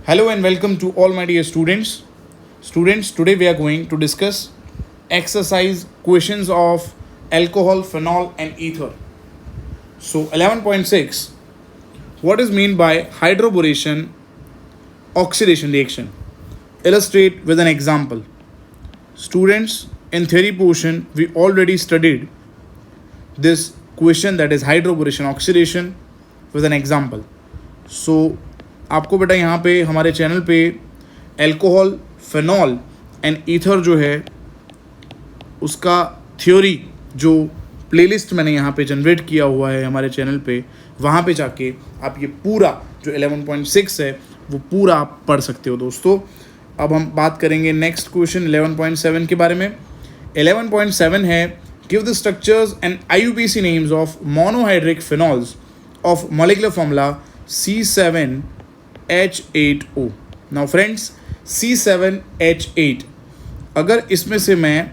Hello and welcome to all my dear students. Students, today we are going to discuss exercise questions of alcohol, phenol and ether. So 11.6, what is meant by hydroboration oxidation reaction? Illustrate with an example. Students, in theory portion we already studied this question, that is hydroboration oxidation, with an example. So आपको बेटा यहाँ पे हमारे channel पे alcohol, phenol and ether जो है उसका theory जो प्लेलिस्ट मैंने यहाँ पे जनरेट किया हुआ है हमारे चैनल पे, वहाँ पे जाके आप ये पूरा जो 11.6 है वो पूरा आप पढ़ सकते हो दोस्तों. अब हम बात करेंगे नेक्स्ट क्वेश्चन 11.7 के बारे में. 11.7 है, give the structures and IUPAC names of monohydric phenols of molecular formula C7H8O. Now friends, C7H8 अगर इसमें से मैं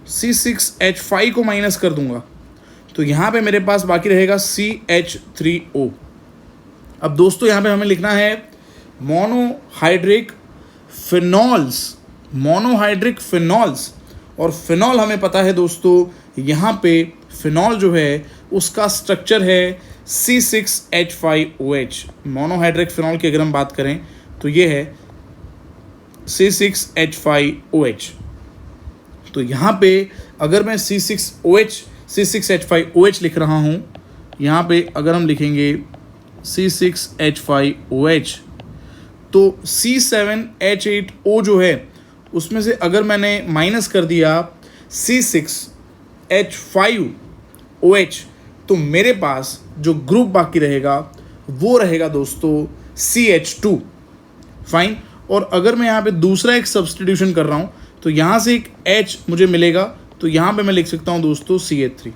C6H5 को माइनस कर दूंगा तो यहाँ पे मेरे पास बाकी रहेगा CH3O. अब दोस्तों यहाँ पे हमें लिखना है मोनोहाइड्रिक फिनॉल्स, और फिनॉल हमें पता है दोस्तों, यहाँ पे फिनॉल जो है उसका स्ट्रक्चर है C6H5OH. मोनोहाइड्रिक फिनॉल की अगर हम बात करें तो ये है C6H5OH. तो यहाँ पे अगर मैं C6H5OH लिख रहा हूँ, यहाँ पे अगर हम लिखेंगे C6H5OH तो C7H8O जो है उसमें से अगर मैंने माइनस कर दिया C6H5OH तो मेरे पास जो ग्रुप बाकी रहेगा वो रहेगा दोस्तों CH2. फाइन. और अगर मैं यहाँ पे दूसरा एक सब्स्टिट्यूशन कर रहा हूँ तो यहाँ से एक H मुझे मिलेगा, तो यहाँ पे मैं लिख सकता हूँ दोस्तों CH3.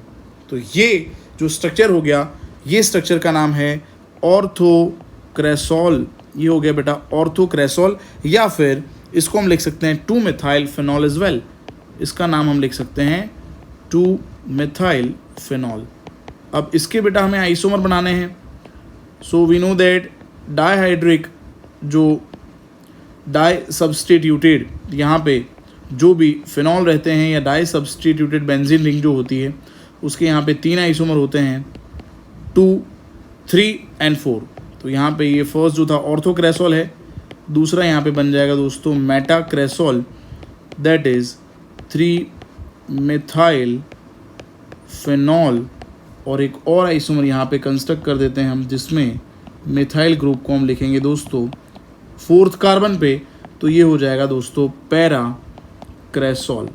तो ये जो स्ट्रक्चर हो गया, ये स्ट्रक्चर का नाम है ऑर्थोक्रेसॉल. ये हो गया बेटा ऑर्थोक्रेसॉल, या फिर इसको हम लिख सकते हैं 2-methyl phenol एज वेल. इसका नाम हम लिख सकते हैं 2-methyl phenol. अब इसके बेटा हमें आइसोमर बनाने हैं. So we know that dihydric जो डाई सब्सटीट्यूटेड यहाँ पे जो भी फिनॉल रहते हैं या डाई सब्सटीट्यूटेड बेंजीन रिंग जो होती है उसके यहाँ पे 3 आइसोमर होते हैं, 2, 3 एंड 4. तो यहाँ पे ये फर्स्ट जो था ऑर्थोक्रेसॉल है, दूसरा यहाँ पे बन जाएगा दोस्तों मेटाक्रेसॉल, दैट इज़ 3-methyl फिनॉल. और एक और आइसोमर यहाँ पे कंस्ट्रक्ट कर देते हैं हम, जिसमें मिथाइल ग्रुप को हम लिखेंगे दोस्तों 4th कार्बन पे, तो ये हो जाएगा दोस्तों पैराक्रेसॉल.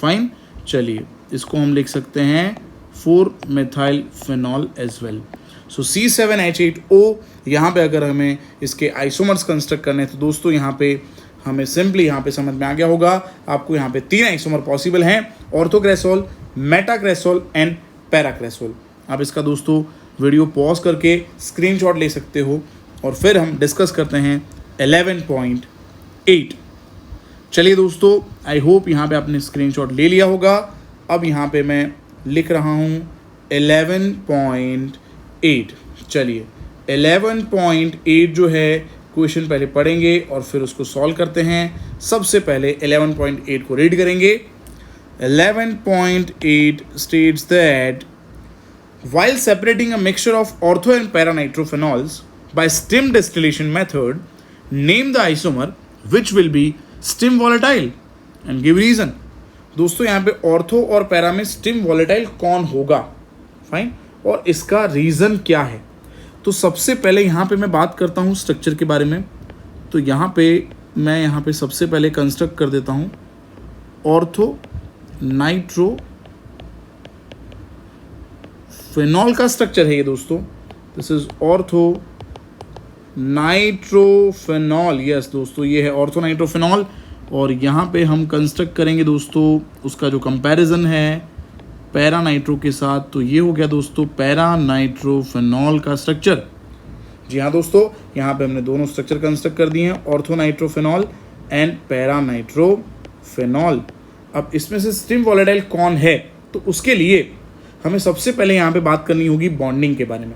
फाइन. चलिए इसको हम लिख सकते हैं 4-methyl फिनॉल एज वेल. सो C7H8O यहाँ पे अगर हमें इसके आइसोमर्स कंस्ट्रक्ट करने हैं तो दोस्तों यहाँ पे हमें सिंपली यहाँ पे समझ में आ गया होगा आपको, यहाँ पे 3 आइसोमर पॉसिबल हैं, ऑर्थोक्रेसॉल, मेटाक्रेसॉल एंड पैराक्रेसॉल. आप इसका दोस्तों वीडियो पॉज करके स्क्रीनशॉट ले सकते हो और फिर हम डिस्कस करते हैं 11.8. चलिए दोस्तों, आई होप यहाँ पे आपने स्क्रीनशॉट ले लिया होगा. अब यहाँ पे मैं लिख रहा हूँ 11.8. चलिए 11.8 जो है क्वेश्चन पहले पढ़ेंगे और फिर उसको सॉल्व करते हैं. सबसे पहले 11.8 को रीड करेंगे. 11.8 states that while separating a mixture of ortho and para-nitrophenols by stem distillation method, name the isomer which will be stem volatile and give reason. दोस्तों यहाँ पे ऑर्थो और पैरा में स्टिम वॉलेटाइल कौन होगा, फाइन, और इसका रीज़न क्या है. तो सबसे पहले यहाँ पे मैं बात करता हूँ स्ट्रक्चर के बारे में. तो यहाँ पे मैं यहाँ पे सबसे पहले कंस्ट्रक्ट कर देता हूँ ऑर्थो नाइट्रो फिनॉल का स्ट्रक्चर है ये दोस्तों. This is ortho nitrophenol. Yes दोस्तों, ये है ऑर्थो नाइट्रोफिनॉल. और यहाँ पे हम कंस्ट्रक्ट करेंगे दोस्तों उसका जो कंपैरिजन है पैरा नाइट्रो के साथ. तो ये हो गया दोस्तों पैरा नाइट्रोफिनॉल का स्ट्रक्चर. जी हाँ दोस्तों, यहाँ पे हमने दोनों स्ट्रक्चर कंस्ट्रक्ट कर दिए हैं, ortho nitrophenol and para nitrophenol. अब इसमें से स्टिम वॉलेटाइल कौन है, तो उसके लिए हमें सबसे पहले यहाँ पे बात करनी होगी बॉन्डिंग के बारे में.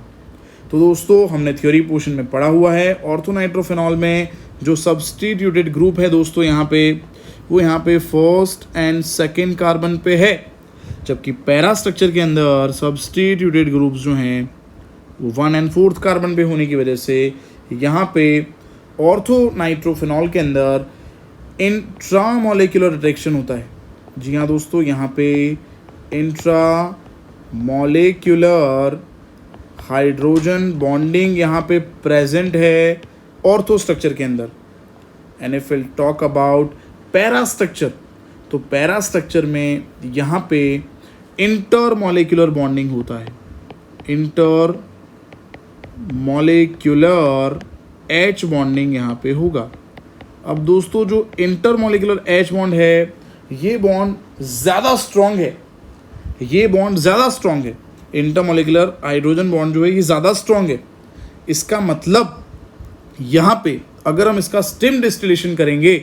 तो दोस्तों हमने थ्योरी पोर्शन में पढ़ा हुआ है, ऑर्थोनाइट्रोफेनॉल में जो सब्सटीट्यूटेड ग्रुप है दोस्तों यहाँ पे, वो यहाँ पे फर्स्ट एंड सेकेंड कार्बन पे है, जबकि पैरा स्ट्रक्चर के अंदर सब्सटीट्यूटेड ग्रुप्स जो हैं वो 1 और 4 कार्बन पे होने की वजह से यहाँ पे ऑर्थोनाइट्रोफेनॉल के अंदर इंट्रामोलिकुलर अट्रैक्शन होता है। जी हाँ दोस्तों, यहाँ पे इंट्रामोलिकुलर हाइड्रोजन बॉन्डिंग यहाँ पे प्रेजेंट है ऑर्थो स्ट्रक्चर के अंदर। And if will talk about para structure, तो पैरा स्ट्रक्चर में यहाँ पे इंटरमोलिकुलर बॉन्डिंग होता है, इंटरमोलिकुलर एच बॉन्डिंग यहाँ पे होगा। अब दोस्तों जो इंटरमोलिकुलर एच बॉन्ड है, ये बॉन्ड ज़्यादा स्ट्रॉन्ग है, ये बॉन्ड ज़्यादा स्ट्रॉन्ग है, इंटरमोलिकुलर हाइड्रोजन बॉन्ड जो है ये ज़्यादा स्ट्रॉन्ग है। इसका मतलब यहाँ पे अगर हम इसका स्टिम डिस्टिलेशन करेंगे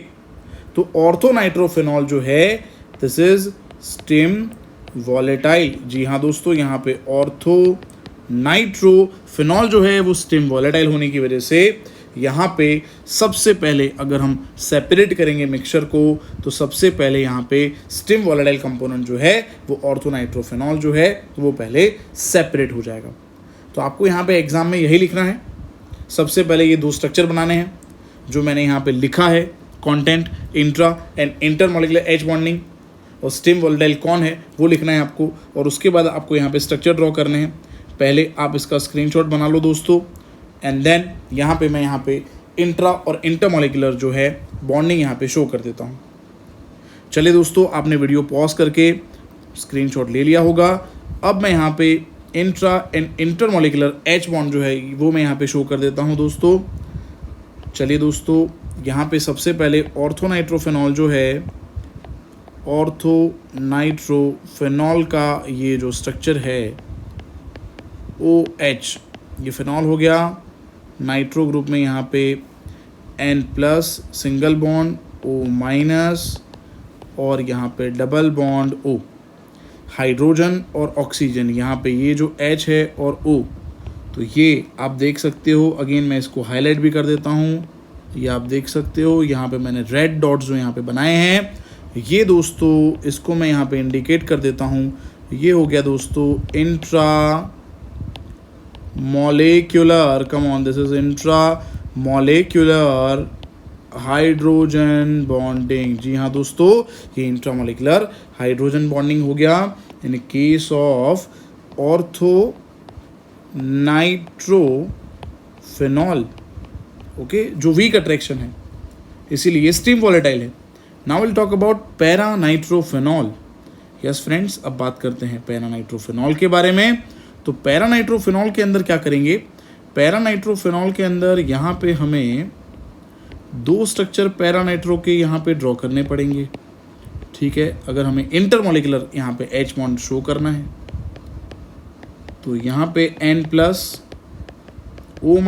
तो ऑर्थोनाइट्रोफेनॉल जो है दिस इज स्टिम वॉलेटाइल। जी हाँ दोस्तों, यहाँ पे ऑर्थोनाइट्रोफेनॉल जो है वो स्टिम वॉलेटाइल होने की वजह से यहाँ पे सबसे पहले अगर हम सेपरेट करेंगे मिक्सचर को, तो सबसे पहले यहाँ पे स्टिम वॉलेटाइल कंपोनेंट जो है वो ऑर्थोनाइट्रोफेनॉल जो है तो वो पहले सेपरेट हो जाएगा। तो आपको यहाँ पे एग्जाम में यही लिखना है, सबसे पहले ये 2 स्ट्रक्चर बनाने हैं जो मैंने यहाँ पे लिखा है, content, intra and intermolecular H bonding, और स्टिम वॉलेटाइल कौन है वो लिखना है आपको। और उसके बाद आपको यहाँ पे स्ट्रक्चर ड्रॉ करने हैं। पहले आप इसका स्क्रीनशॉट बना लो दोस्तों, एंड देन यहाँ पे मैं यहाँ पे इंट्रा और इंटरमोलिकुलर जो है बॉन्डिंग यहाँ पे शो कर देता हूँ। चलिए दोस्तों, आपने वीडियो पॉज करके स्क्रीनशॉट ले लिया होगा। अब मैं यहाँ पे intra and intermolecular H bond जो है वो मैं यहाँ पे शो कर देता हूँ दोस्तों। चलिए दोस्तों, यहाँ पे सबसे पहले ऑर्थोनाइट्रोफेनॉल जो है, ऑर्थोनाइट्रोफेनॉल का ये जो स्ट्रक्चर है OH, ये फिनॉल हो गया। नाइट्रो ग्रुप में यहाँ पे N+ सिंगल बॉन्ड O- और यहाँ पे डबल बॉन्ड O, हाइड्रोजन और ऑक्सीजन, यहाँ पे ये जो H है और O, तो ये आप देख सकते हो। अगेन मैं इसको हाईलाइट भी कर देता हूँ, ये आप देख सकते हो। यहाँ पे मैंने रेड डॉट्स जो यहाँ पे बनाए हैं, ये दोस्तों इसको मैं यहाँ पे इंडिकेट कर देता हूँ। ये हो गया दोस्तों intra molecular, come on, this is intramolecular hydrogen bonding. जी हाँ दोस्तों, ये इंट्रामोलिकुलर हाइड्रोजन बॉन्डिंग हो गया in case of orthonitrophenol, okay, जो वीक अट्रैक्शन है, इसीलिए ये स्टीम वॉलेटाइल है। Now will talk about para nitrophenol. Yes friends, अब बात करते हैं पैरा नाइट्रोफेनॉल के बारे में। तो पैरा नाइट्रोफेनॉल के अंदर क्या करेंगे, पैरा नाइट्रोफेनॉल के अंदर यहाँ पे हमें 2 स्ट्रक्चर पैरा नाइट्रो के यहाँ पे ड्रॉ करने पड़ेंगे, ठीक है। अगर हमें इंटरमोलिकुलर यहाँ पे H बॉन्ड शो करना है तो यहाँ पे N+ O-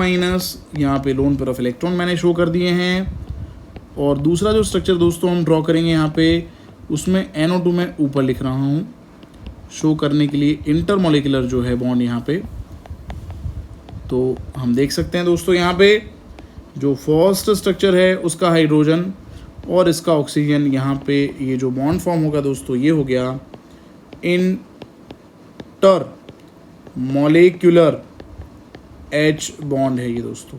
यहाँ पे लोन पेयर ऑफ इलेक्ट्रॉन मैंने शो कर दिए हैं। और दूसरा जो स्ट्रक्चर दोस्तों हम ड्रॉ करेंगे यहाँ पे, उसमें NO2 मैं ऊपर लिख रहा हूँ शो करने के लिए इंटरमोलिकुलर जो है बॉन्ड यहाँ पे। तो हम देख सकते हैं दोस्तों, यहाँ पे जो फर्स्ट स्ट्रक्चर है उसका हाइड्रोजन और इसका ऑक्सीजन, यहाँ पे ये जो बॉन्ड फॉर्म होगा दोस्तों ये हो गया इंटरमोलिकुलर H बॉन्ड है ये दोस्तों।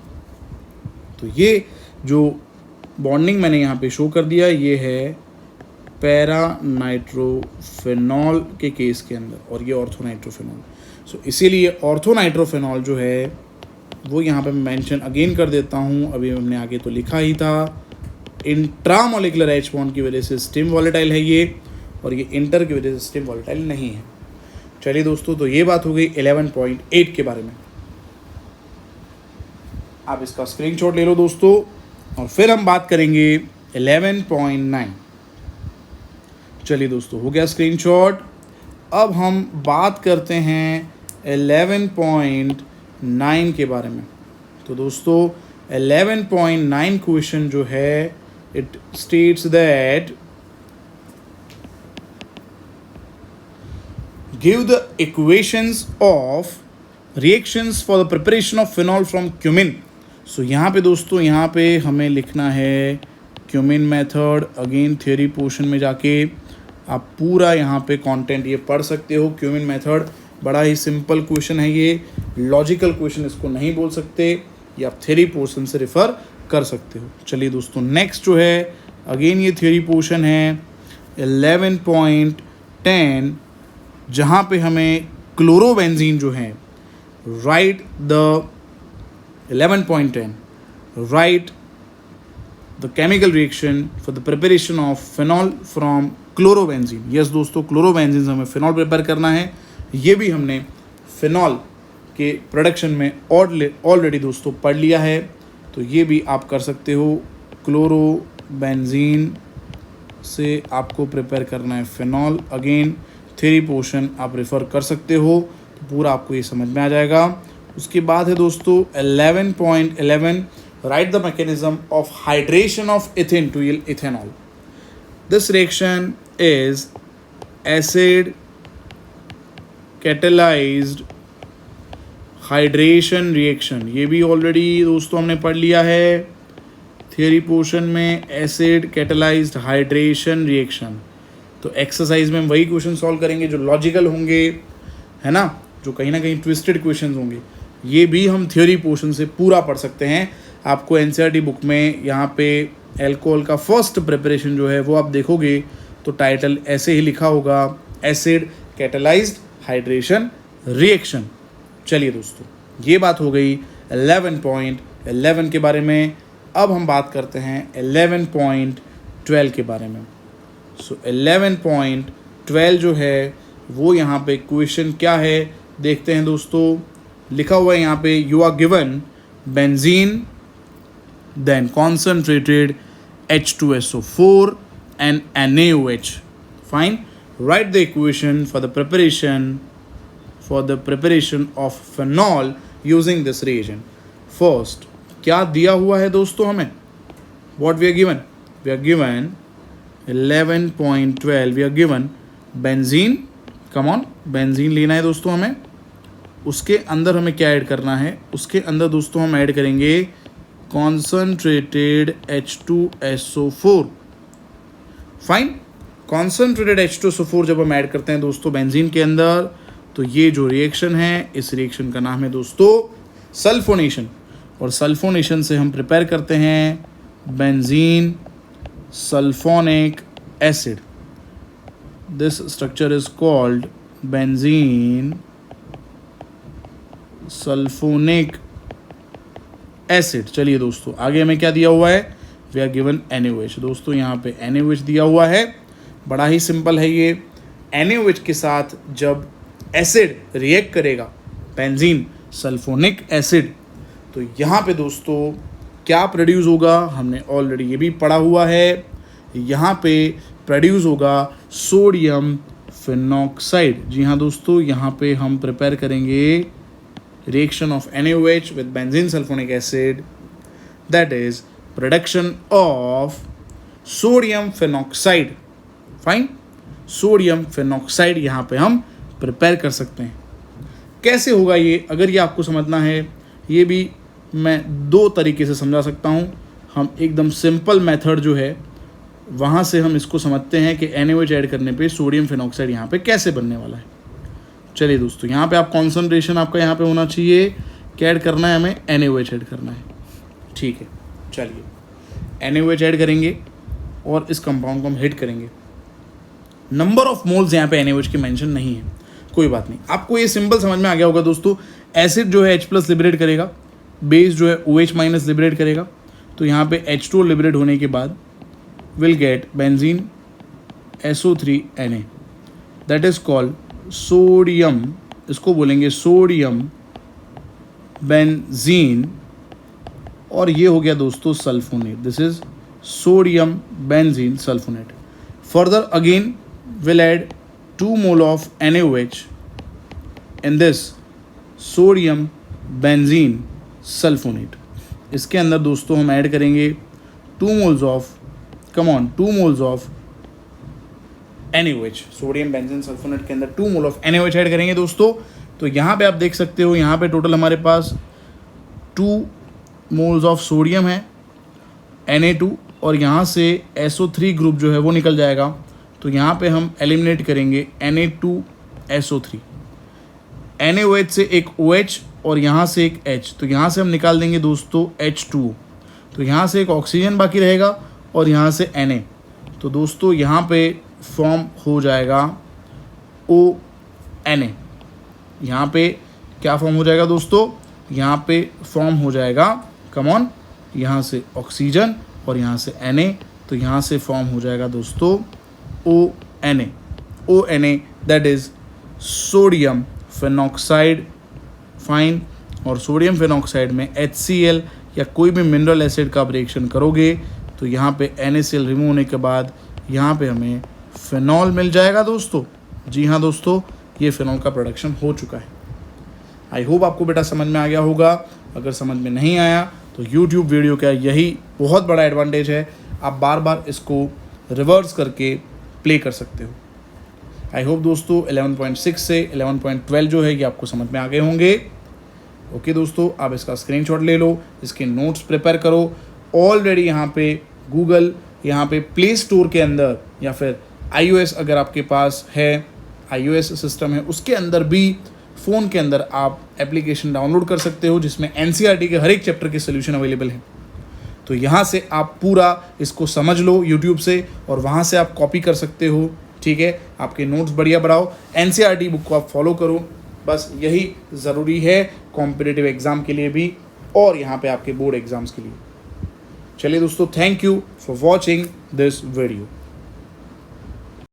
तो ये जो बॉन्डिंग मैंने यहाँ पे शो कर दिया, ये है पैरा नाइट्रोफेनॉल के केस के अंदर, और ये ऑर्थोनाइट्रोफेनॉल। सो इसीलिए ऑर्थोनाइट्रोफेनॉल जो है वो यहाँ पे मैं मेंशन अगेन कर देता हूँ, अभी हमने आगे तो लिखा ही था। इंट्रामोलिकुलर H बॉन्ड की वजह से स्टिम वॉलेटाइल है ये, और ये इंटर की वजह से स्टिम वॉलेटाइल नहीं है। चलिए दोस्तों, तो ये बात हो गई 11.8 के बारे में। आप इसका स्क्रीनशॉट ले लो दोस्तों, और फिर हम बात करेंगे 11.9। चलिए दोस्तों, हो गया स्क्रीनशॉट। अब हम बात करते हैं 11.9 के बारे में। तो दोस्तों 11.9 क्वेश्चन जो है, it states that give the equations of reactions for the preparation of phenol from cumene. So यहाँ पे दोस्तों, यहाँ पे हमें लिखना है cumene method. Again theory portion में जाके आप पूरा यहाँ पे कंटेंट ये पढ़ सकते हो। क्यूमिन मेथड बड़ा ही सिंपल क्वेश्चन है, ये लॉजिकल क्वेश्चन इसको नहीं बोल सकते, ये आप थियोरी पोर्शन से रेफर कर सकते हो। चलिए दोस्तों, नेक्स्ट जो है अगेन ये थियोरी पोर्शन है 11.10, जहाँ पे हमें क्लोरोबेंजीन जो है right the 11.10 right the chemical reaction for the preparation of phenol from chlorobenzene. Yes दोस्तों, क्लोरोबेंजीन से हमें फिनॉल प्रिपेयर करना है। ये भी हमने फिनॉल के प्रोडक्शन में ऑलरेडी दोस्तों पढ़ लिया है, तो ये भी आप कर सकते हो। क्लोरोबेंजीन से आपको प्रिपेयर करना है फिनॉल। अगेन थ्योरी पोर्शन आप रेफर कर सकते हो, तो पूरा आपको ये समझ में आ जाएगा। उसके बाद है दोस्तों 11.11 right the mechanism of hydration of ethene to yield ethanol. This reaction is acid catalysed hydration reaction. ये भी ऑलरेडी दोस्तों हमने पढ़ लिया है थियोरी पोर्शन में, एसिड कैटेलाइज्ड हाइड्रेशन रिएक्शन। तो एक्सरसाइज में हम वही क्वेश्चन सॉल्व करेंगे जो लॉजिकल होंगे, है ना, जो कहीं ना कहीं ट्विस्टेड क्वेश्चन होंगे। ये भी हम थियोरी पोर्शन से पूरा पढ़ सकते हैं। आपको एनसीईआरटी बुक में यहाँ पे एल्कोहल का फर्स्ट प्रिपरेशन जो है वो आप देखोगे तो टाइटल ऐसे ही लिखा होगा, एसिड कैटेलाइज्ड हाइड्रेशन रिएक्शन। चलिए दोस्तों, ये बात हो गई 11.11 के बारे में। अब हम बात करते हैं 11.12 के बारे में। सो 11.12 जो है वो यहाँ पे क्वेश्चन क्या है देखते हैं दोस्तों। लिखा हुआ है यहाँ पे, you are given benzene then concentrated H2SO4 and NaOH. Fine. Write the equation for the preparation of phenol using this reagent. First, क्या दिया हुआ है दोस्तों हमें? What we are given? We are given 11.12. We are given benzene. Come on, benzene लेना है दोस्तों हमें। उसके अंदर हमें क्या ऐड करना है? उसके अंदर दोस्तों हम ऐड करेंगे concentrated H2SO4। Fine, concentrated H2SO4 जब हम ऐड करते हैं दोस्तों बेंजीन के अंदर, तो ये जो रिएक्शन है, इस रिएक्शन का नाम है दोस्तों सल्फोनेशन। और सल्फोनेशन से हम प्रिपेयर करते हैं benzene sulphonic acid. This structure is called benzene sulphonic acid. चलिए दोस्तों, आगे हमें क्या दिया हुआ है? We are given NaOH। दोस्तों यहाँ पे NaOH दिया हुआ है, बड़ा ही सिंपल है ये। NaOH के साथ जब एसिड रिएक्ट करेगा बेंजीन सल्फोनिक एसिड, तो यहाँ पे दोस्तों क्या प्रोड्यूस होगा? हमने ऑलरेडी ये भी पढ़ा हुआ है। यहाँ पे प्रोड्यूस होगा सोडियम फिनॉक्साइड। जी हाँ दोस्तों, यहाँ पे हम प्रिपेयर करेंगे reaction of NaOH with benzene sulfonic acid, that is production of sodium phenoxide. Fine, sodium phenoxide यहाँ पे हम प्रिपेयर कर सकते हैं। कैसे होगा ये? अगर ये आपको समझना है, ये भी मैं दो तरीके से समझा सकता हूँ। हम एकदम सिंपल मेथड जो है वहाँ से हम इसको समझते हैं कि NaOH ऐड करने पे सोडियम फिनॉक्साइड यहाँ पे कैसे बनने वाला है। चलिए दोस्तों, यहाँ पे आप कॉन्सनट्रेशन आपका यहाँ पे होना चाहिए, क्या ऐड करना है हमें? NaOH ऐड करना है। ठीक है, चलिए NaOH ऐड करेंगे और इस कंपाउंड को हम हिट करेंगे। नंबर ऑफ मोल्स यहाँ पे NaOH के मेंशन नहीं है, कोई बात नहीं, आपको ये सिंपल समझ में आ गया होगा दोस्तों। एसिड जो है H+ लिबरेट करेगा, बेस जो है OH- लिबरेट करेगा, तो यहाँ पे H2 लिबरेट होने के बाद will get benzene SO3Na, that is called sodium, इसको बोलेंगे सोडियम बेंजीन। और ये हो गया दोस्तों sulphonate, this is sodium benzene sulphonate. Further again will add 2 mole of NaOH in this sodium benzene sulphonate. इसके अंदर दोस्तों हम ऐड करेंगे 2 moles of, come on, 2 moles of NaOH। Sodium benzene sulphonate के अंदर 2 मोल ऑफ NaOH ऐड करेंगे दोस्तों। तो यहाँ पे आप देख सकते हो, यहाँ पे टोटल हमारे पास 2 मोल्स ऑफ सोडियम है Na2, और यहाँ से SO3 ग्रुप जो है वो निकल जाएगा। तो यहाँ पे हम एलिमिनेट करेंगे Na2SO3, NaOH से एक OH और यहाँ से एक H, तो यहाँ से हम निकाल देंगे दोस्तों H2O। तो यहाँ से एक ऑक्सीजन बाकी रहेगा और यहाँ से Na। तो दोस्तों यहाँ पे फॉर्म हो जाएगा ONA। यहाँ पे क्या फॉर्म हो जाएगा दोस्तों, यहाँ पे फॉर्म हो जाएगा, कम ऑन, यहाँ से ऑक्सीजन और यहाँ से Na, तो यहाँ से फॉर्म हो जाएगा दोस्तों ONA that is sodium phenoxide. Fine. और सोडियम फिनॉक्साइड में HCl या कोई भी मिनरल एसिड का आप रिएक्शन करोगे तो यहाँ पे NaCl रिमूव होने के बाद यहाँ पे हमें फिनॉल मिल जाएगा दोस्तों। जी हाँ दोस्तों, ये फिनॉल का प्रोडक्शन हो चुका है। आई होप आपको बेटा समझ में आ गया होगा। अगर समझ में नहीं आया तो यूट्यूब वीडियो का यही बहुत बड़ा एडवांटेज है, आप बार बार इसको रिवर्स करके प्ले कर सकते हो। आई होप दोस्तों 11.6 से 11.12 जो है ये आपको समझ में आ गए होंगे। ओके दोस्तों, आप इसका स्क्रीनशॉट ले लो, इसके नोट्स प्रिपेयर करो। ऑलरेडी यहाँ पे गूगल, यहाँ पे प्ले स्टोर के अंदर या फिर iOS अगर आपके पास है, iOS सिस्टम है, उसके अंदर भी फ़ोन के अंदर आप एप्लीकेशन डाउनलोड कर सकते हो जिसमें NCERT के हर एक चैप्टर के सोल्यूशन अवेलेबल हैं। तो यहाँ से आप पूरा इसको समझ लो यूट्यूब से और वहाँ से आप कॉपी कर सकते हो। ठीक है, आपके नोट्स बढ़िया बढ़ाओ, NCERT बुक को आप फॉलो करो, बस यही ज़रूरी है कॉम्पिटिटिव एग्ज़ाम के लिए भी और यहाँ पे आपके बोर्ड एग्ज़ाम्स के लिए। चलिए दोस्तों, thank you for watching this video.